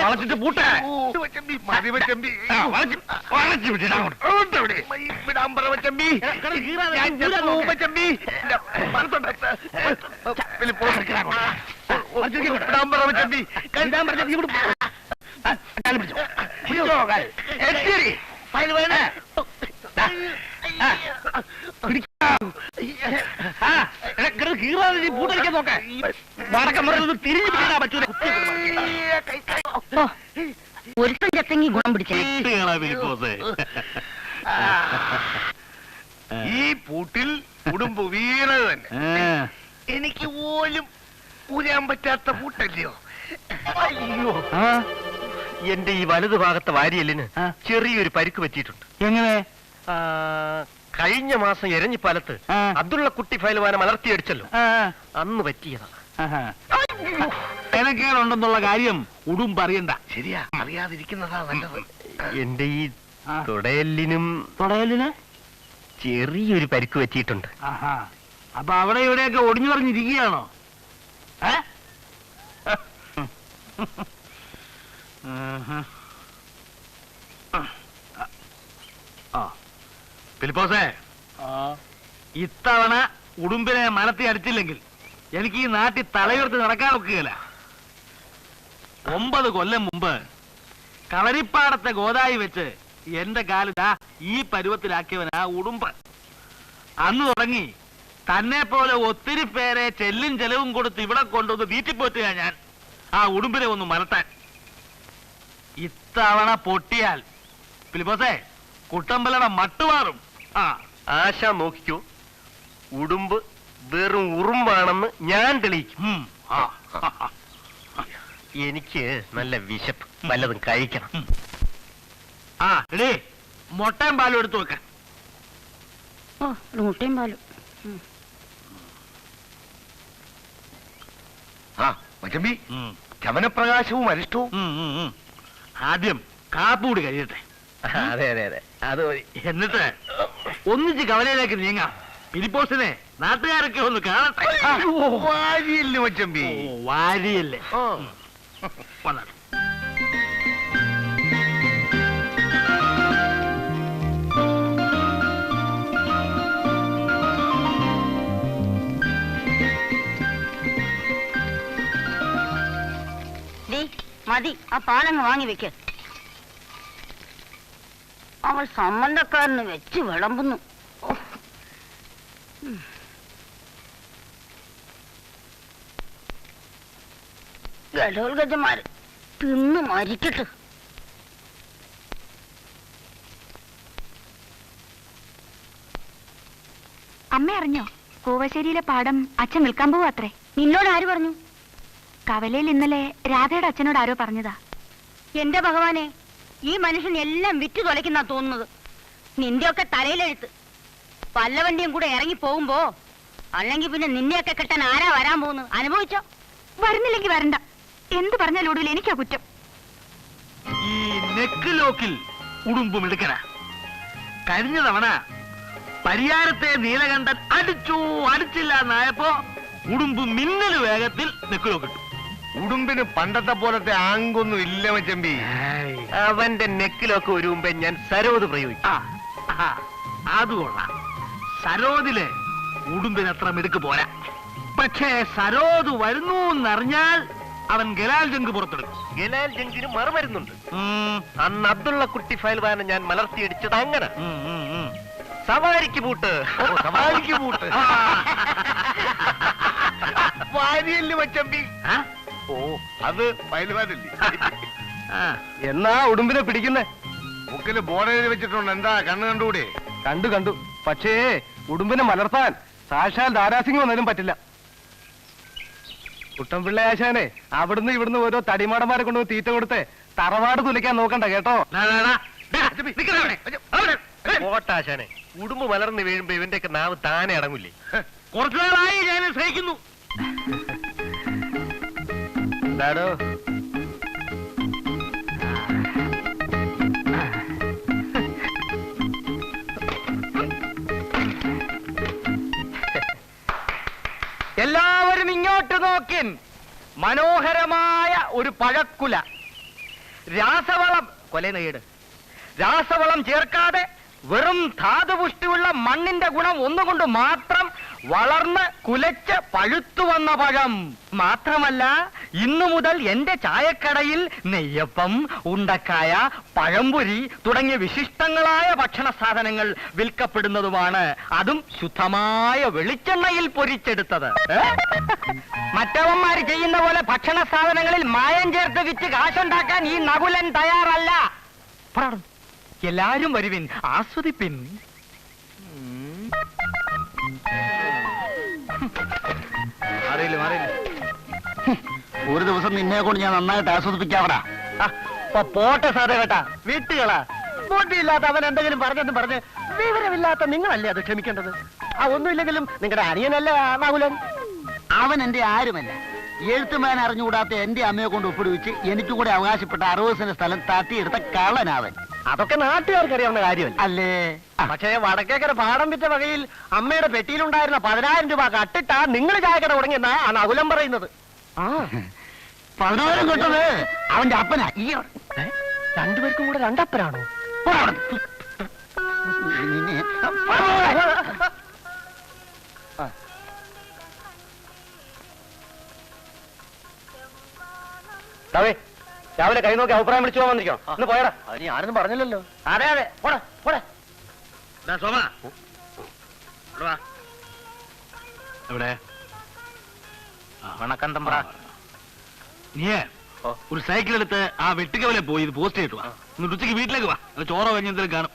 വളച്ചിട്ട് പൂട്ടെ പൂട്ടടിക്കാൻ നോക്ക വടക്കം പറഞ്ഞത് തിരിഞ്ഞു പിടിക്കാൻ പറ്റൂല. ഒരുത്തൻ ചത്തെങ്കി ഗുണം പിടിച്ചേ. ഈ പൂട്ടിൽ ഉടുമ്പ് വീണത് തന്നെ എനിക്ക് പോലും ഊരാൻ പറ്റാത്ത പൂട്ടല്ലയോ. അയ്യോ, എന്റെ ഈ വലതു ഭാഗത്തെ വാരിയല്ലിന് ചെറിയൊരു പരിക്ക് പറ്റിയിട്ടുണ്ട്. എങ്ങനെ? കഴിഞ്ഞ മാസം എരഞ്ഞിപ്പാലത്ത് അബ്ദുള്ള കുട്ടി ഫയൽവാനെ മലർത്തിയടിച്ചല്ലോ, അന്ന് പറ്റിയതാ. ഉണ്ടെന്നുള്ള കാര്യം ഉടുമ്പ് അറിയണ്ട. ശരിയാ, അറിയാതിരിക്കുന്നതാ നല്ലത്. എന്റെ ഈ തുടയലിനും ചെറിയൊരു പരിക്ക് പറ്റിയിട്ടുണ്ട്. അപ്പൊ അവിടെ ഇവിടെയൊക്കെ ഒടിഞ്ഞു പറഞ്ഞിരിക്കുകയാണോ? ഫിലിപ്പോസേ, ഇത്തവണ ഉടുമ്പിനെ മലത്തി അടിച്ചില്ലെങ്കിൽ എനിക്ക് ഈ നാട്ടിൽ തലയുർത്ത് നടക്കാൻ ഒക്കുകയില്ല. 9 കൊല്ലം മുമ്പ് കളരിപ്പാടത്തെ ഗോദായി വെച്ച് എന്റെ കാലിതാ ഈ പരുവത്തിലാക്കിയവനാ ഉടുമ്പ്. അന്ന് തുടങ്ങി തന്നെ പോലെ ഒത്തിരി പേരെ ചെല്ലും ചെലവും കൊടുത്ത് ഇവിടെ കൊണ്ടുവന്ന് വീട്ടിപ്പോറ്റുക ഞാൻ ആ ഉടുമ്പിനെ ഒന്ന് മലത്താൻ. ഇത്തവണ പൊട്ടിയാൽ ഫിലിപ്പോസേ കുട്ടമ്പലയുടെ മട്ടുമാറും. ആശ നോക്കിക്കോ, ഉടുമ്പ് വെറും ഉറുമ്പാണെന്ന് ഞാൻ തെളിയിക്കും. എനിക്ക് നല്ല വിശപ്പ്, വല്ലതും കഴിക്കണം. എടേ മുട്ടയും പാലും എടുത്തു വെക്കാൻ. മുട്ടയും പാലും. മച്ചമ്പി, ചവനപ്രകാശവും അരിഷ്ടവും. ആദ്യം കാപ്പൂടി കഴിയട്ടെ. അതെ അതെ അതെ, അത് മതി. എന്നിട്ട് ഒന്നിച്ച് കവലയിലേക്ക് നീങ്ങാം. ഫിലിപ്പോസിനെ നാട്ടുകാരൊക്കെ ഒന്ന് കാണട്ടെ. വാരിയല്ലേ മച്ചമ്പി? വാരിയല്ലേ? മതി, ആ പാലങ്ങ് വാങ്ങി വെക്ക്. അവൾ സംബന്ധക്കാരന് വെച്ച് വിളമ്പുന്നു. ഗഡോൽഗജന്മാര് തിന്ന് മരിക്കട്ടെ. അമ്മ അറിഞ്ഞോ? കൂവശ്ശേരിയിലെ പാടം അച്ഛൻ വിൽക്കാൻ പോവാത്രേ. നിന്നോട് ആര് പറഞ്ഞു? കവലയിൽ ഇന്നലെ രാധയുടെ അച്ഛനോട് ആരോ പറഞ്ഞതാ. എന്റെ ഭഗവാനെ, ഈ മനുഷ്യൻ എല്ലാം വിറ്റു തുലയ്ക്കുന്ന തോന്നുന്നത്. നിന്റെയൊക്കെ തലയിലെഴുത്ത്. പല്ലവണ്ടിയും കൂടെ ഇറങ്ങി പോകുമ്പോ അല്ലെങ്കിൽ പിന്നെ നിന്നെയൊക്കെ കെട്ടാൻ ആരാ വരാൻ പോകുന്നത്? അനുഭവിച്ചോ? വരുന്നില്ലെങ്കിൽ വരണ്ട. എന്ത് പറഞ്ഞാലും ഒടുവിൽ എനിക്കാ കുറ്റം. ഈ നെക്ക് ലോക്കിൽ ഉടുമ്പും എടുക്കണ. കഴിഞ്ഞ തവണ പരിയാരത്തെ നീലകണ്ഠൻ അടിച്ചില്ല എന്നായപ്പോ ഉടുമ്പ് മിന്നൽ വേഗത്തിൽ നെക്ക് ലോക്കിട്ടു. ഉടുമ്പിന് പണ്ടത്തെ പോലത്തെ ആങ്കൊന്നും ഇല്ല മച്ചമ്പി. അവന്റെ നെക്കിലൊക്കെ ഒരു മുമ്പേ ഞാൻ സരോദ് പ്രയോഗിക്കും. അതുകൊള്ളാം. സരോദിലെ ഉടുമ്പിന് അത്ര മിടുക്ക് പോരാ. പക്ഷേ സരോദ് വരുന്നു എന്നറിഞ്ഞാൽ അവൻ ഗലാൽ ജങ്ക് പുറത്തെടുക്കും. ഗലാൽ ജങ്കിന് മറുമരുന്നുണ്ട്. അന്ന് അബ്ദുള്ള കുട്ടി ഫയൽവാനെ ഞാൻ മലർത്തിയടിച്ചത് അങ്ങനെ. സവാരിക്ക് പൂട്ട്, സവാരിക്ക് പൂട്ട്. വാരിയല്ലേ മച്ചമ്പി? ഓ, അത് ഫയൽവാനല്ലേ? എന്നാ ഉടുമ്പിനെ പിടിക്കുന്നേ? മുക്കില് ബോർഡ് വെച്ചിട്ടുണ്ട്. എന്താ കണ്ണു കണ്ടുകൂടെ? കണ്ടു. പക്ഷേ ഉടുമ്പിനെ മലർത്താൻ സാക്ഷാൽ ദാരാസിംഗ് വന്നാലും പറ്റില്ല. കുട്ടൻപിള്ള ആശാനെ അവിടുന്ന് ഇവിടുന്ന് ഓരോ തടിമാടന്മാരെ കൊണ്ട് തീറ്റ കൊടുത്ത് തറവാട് തുലയ്ക്കാൻ നോക്കണ്ട കേട്ടോ. ഓട്ടാശാനെ, ഉടുമ്പ് മലർന്ന് വീഴുമ്പോ ഇവന്റെയൊക്കെ നാവ് താനെ അടങ്ങില്ലേ? കുറച്ചു നാളായി ഞാൻ സഹിക്കുന്നു. എന്താടോ? എല്ലാവരും ഇങ്ങോട്ട് നോക്കിൻ. മനോഹരമായ ഒരു പഴക്കുല. രാസവളം രാസവളം ചേർക്കാതെ വെറും ധാതുപുഷ്ടിയുള്ള മണ്ണിന്റെ ഗുണം ഒന്നുകൊണ്ട് മാത്രം വളർന്ന് കുലച്ച് പഴുത്തു വന്ന പഴം. മാത്രമല്ല, ഇന്നു മുതൽ എന്റെ ചായക്കടയിൽ നെയ്യപ്പം, ഉണ്ടക്കായ, പഴംപൊരി തുടങ്ങിയ വിശിഷ്ടങ്ങളായ ഭക്ഷണ സാധനങ്ങൾ വിൽക്കപ്പെടുന്നതുമാണ്. അതും ശുദ്ധമായ വെളിച്ചെണ്ണയിൽ പൊരിച്ചെടുത്തത്. മറ്റവന്മാര് ചെയ്യുന്ന പോലെ ഭക്ഷണ സാധനങ്ങളിൽ മായം ചേർത്ത് വിറ്റ് കാശുണ്ടാക്കാൻ ഈ നകുലൻ തയ്യാറല്ല. എല്ലാരും വരുവിൻ, ആസ്വദിപ്പിൻ. ഒരു ദിവസം നിന്നെ കൊണ്ട് ഞാൻ നന്നായിട്ട് ആസ്വദിപ്പിക്കാവടാ. പോട്ടെ സാധേ കേട്ടാ, വീട്ടുകളാ. ബോട്ടിയില്ലാത്ത അവൻ എന്തെങ്കിലും പറഞ്ഞെന്ന് പറഞ്ഞ് വിവരമില്ലാത്ത നിങ്ങളല്ലേ അത് ക്ഷമിക്കേണ്ടത്. ഒന്നുമില്ലെങ്കിലും നിങ്ങളുടെ അനിയനല്ലേ നകുലൻ. അവൻ എന്റെ ആരുമല്ല. എഴുത്തുമാൻ അറിഞ്ഞുകൂടാത്ത എന്റെ അമ്മയെ കൊണ്ട് ഒപ്പിടുവിച്ച് എനിക്ക് കൂടെ അവകാശപ്പെട്ട 60 സെന്റ് സ്ഥലം തട്ടിയെടുത്ത കള്ളനാവൻ. അതൊക്കെ നാട്ടുകാർക്ക് അറിയാവുന്ന കാര്യമല്ല അല്ലേ? പക്ഷേ വടക്കേക്കര പാടം വിറ്റ വകയിൽ അമ്മയുടെ പെട്ടിയിലുണ്ടായിരുന്ന 10,000 രൂപ കട്ടിട്ടാ നിങ്ങൾ ചായക്കട തുടങ്ങിയെന്നാ ആ നകുലം പറയുന്നത്. 10,000 കിട്ടത് അവന്റെ അപ്പനാ. ഈ രണ്ടുപേർക്കും കൂടെ രണ്ടപ്പനാണോ? രാവിലെ കൈ നോക്കി അഭിപ്രായം വിളിച്ചു പോകാൻ വന്നിരിക്കണം. ഒന്ന് പോയടാ. അതിന് ഞാനൊന്നും പറഞ്ഞില്ലല്ലോ. അതെ അതെ, പോടാ പോടാ. എവിടെ വണക്കണ്ടം പറ. നീ ഒരു സൈക്കിൾ എടുത്ത് ആ വെട്ടുകവലെ പോയി ഇത് പോസ്റ്റ് ചെയ്തിട്ട് വാ. എന്നിട്ട് ഉച്ചയ്ക്ക് വീട്ടിലേക്ക് വാ. ചോറോ കഴിഞ്ഞെന്തെങ്കിലും കാണും.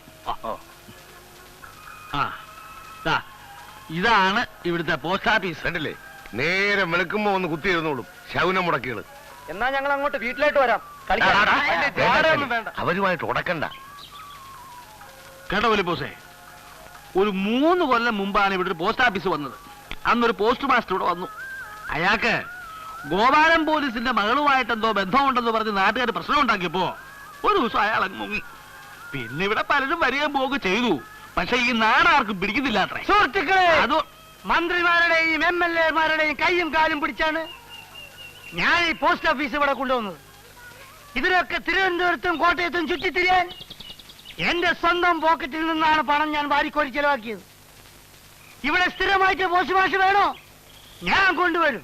ഇതാണ് ഇവിടുത്തെ പോസ്റ്റ് ഓഫീസ്. കണ്ടില്ലേ, നേരെ വെളുക്കുമ്പോ ഒന്ന് കുത്തിയിരുന്നോളും ശൗനം മുടക്കികള്. എന്നാ ഞങ്ങൾ അങ്ങോട്ട് വീട്ടിലേക്ക് വരാം. അവരുമായിട്ട് ഉടക്കണ്ട കേട്ടോ വലിപ്പോസേ. ഒരു 3 കൊല്ലം മുമ്പാണ് ഇവിടെ ഒരു പോസ്റ്റ് ഓഫീസ് വന്നത്. അന്നൊരു പോസ്റ്റ് മാസ്റ്റർ ഇവിടെ വന്നു. അയാൾക്ക് ഗോപാലൻ പോലീസിന്റെ മകളുമായിട്ട് എന്തോ ബന്ധമുണ്ടെന്ന് പറഞ്ഞ് നാട്ടുകാർ പ്രശ്നം ഉണ്ടാക്കിയപ്പോ ഒരു ദിവസം അയാൾ അങ്ങ് മുങ്ങി. പിന്നെ ഇവിടെ പലരും വരികയും പോവുക ചെയ്തു. പക്ഷെ ഈ നാടാർക്കും പിടിക്കുന്നില്ല അത്രേ. സുഹൃത്തുക്കളെ, അത് മന്ത്രിമാരുടെയും MLA-മാരുടെയും കൈയും കാലും പിടിച്ചാണ് ഞാൻ ഈ പോസ്റ്റ് ഓഫീസ് ഇവിടെ കൊണ്ടുവന്നത്. ഇതിനൊക്കെ തിരുവനന്തപുരത്തും കോട്ടയത്തും ചുറ്റിത്തിരിയാൻ എന്റെ സ്വന്തം പോക്കറ്റിൽ നിന്നാണ് പണം ഞാൻ വാരിക്കോരി ചെലവാക്കിയത്. ഇവിടെ സ്ഥിരമായിട്ട് പോസ്റ്റ് മാഷ് വേണോ? ഞാൻ കൊണ്ടുവരും.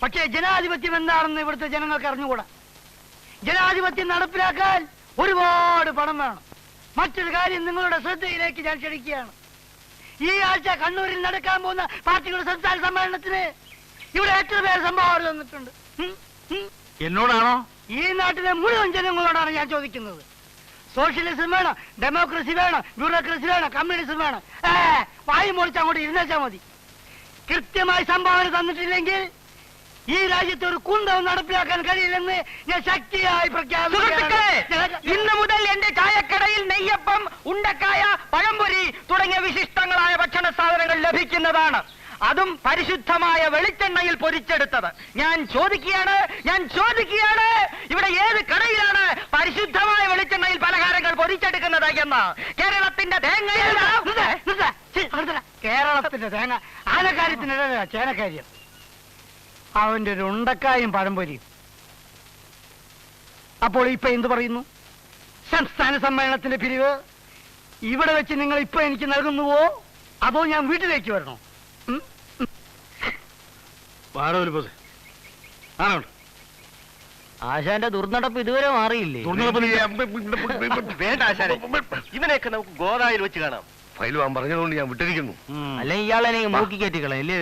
പക്ഷേ ജനാധിപത്യം എന്താണെന്ന് ഇവിടുത്തെ ജനങ്ങൾക്ക് അറിഞ്ഞുകൂടാ. ജനാധിപത്യം നടപ്പിലാക്കാൻ ഒരുപാട് പണം വേണം. മറ്റൊരു കാര്യം നിങ്ങളുടെ ശ്രദ്ധയിലേക്ക് ഞാൻ ക്ഷണിക്കുകയാണ്. ഈ ആഴ്ച കണ്ണൂരിൽ നടക്കാൻ പോകുന്ന പാർട്ടികളുടെ സംസ്ഥാന സമ്മേളനത്തിന് ഇവിടെ എത്ര പേര് സംഭാവന തന്നിട്ടുണ്ട്? എന്നോടാണോ? ഈ നാട്ടിലെ മുഴുവൻ ജനങ്ങളോടാണ് ഞാൻ ചോദിക്കുന്നത്. സോഷ്യലിസം വേണം, ഡെമോക്രസി വേണം, ബ്യൂറോക്രസി വേണം, കമ്മ്യൂണിസം വേണം. വായു മുറിച്ച് അങ്ങോട്ട് ഇരുന്നേച്ചാ മതി. കൃത്യമായി സംഭാവന തന്നിട്ടില്ലെങ്കിൽ ഈ രാജ്യത്ത് ഒരു കുന്തവും നടപ്പിലാക്കാൻ കഴിയില്ലെന്ന് ഞാൻ ശക്തിയായി പ്രഖ്യാപിക്കുന്നു. ഇന്നു മുതൽ എന്റെ ചായക്കടയിൽ നെയ്യപ്പം, ഉണ്ടക്കായ, പഴംപൊരി തുടങ്ങിയ വിശിഷ്ടങ്ങളായ ഭക്ഷണ സാധനങ്ങൾ ലഭിക്കുന്നതാണ്. അതും പരിശുദ്ധമായ വെളിച്ചെണ്ണയിൽ പൊരിച്ചെടുത്തത്. ഞാൻ ചോദിക്കുകയാണ്, ഇവിടെ ഏത് കടയിലാണ് പരിശുദ്ധമായ വെളിച്ചെണ്ണയിൽ പലഹാരങ്ങൾ പൊരിച്ചെടുക്കുന്നത് എന്ന്? കേരളത്തിന്റെ കേരളത്തിന്റെ തേങ്ങ ആനക്കാര്യത്തിനിടയില ചേനക്കാര്യം. അവന്റെ ഒരു ഉണ്ടക്കായും പഴംപൊരിയും. അപ്പോൾ ഇപ്പൊ എന്ത് പറയുന്നു? സംസ്ഥാന സമ്മേളനത്തിന്റെ പിരിവ് ഇവിടെ വെച്ച് നിങ്ങൾ ഇപ്പൊ എനിക്ക് നൽകുന്നുവോ, അതോ ഞാൻ വീട്ടിലേക്ക് വരണോ? ആശാന്റെ ദുർനടപ്പ് ഇതുവരെ മാറിയില്ലേ? വേണ്ട ആശാനെ, ഇവനെയൊക്കെ നമുക്ക് ഗോദായിൽ വെച്ച് കാണാം. ഫയൽ വാൻ പറഞ്ഞതുകൊണ്ട് ഞാൻ വിട്ടിരിക്കുന്നു. അല്ലെങ്കിൽ ഇയാളെ മൂക്കി കയറ്റിക്കളല്ലേ?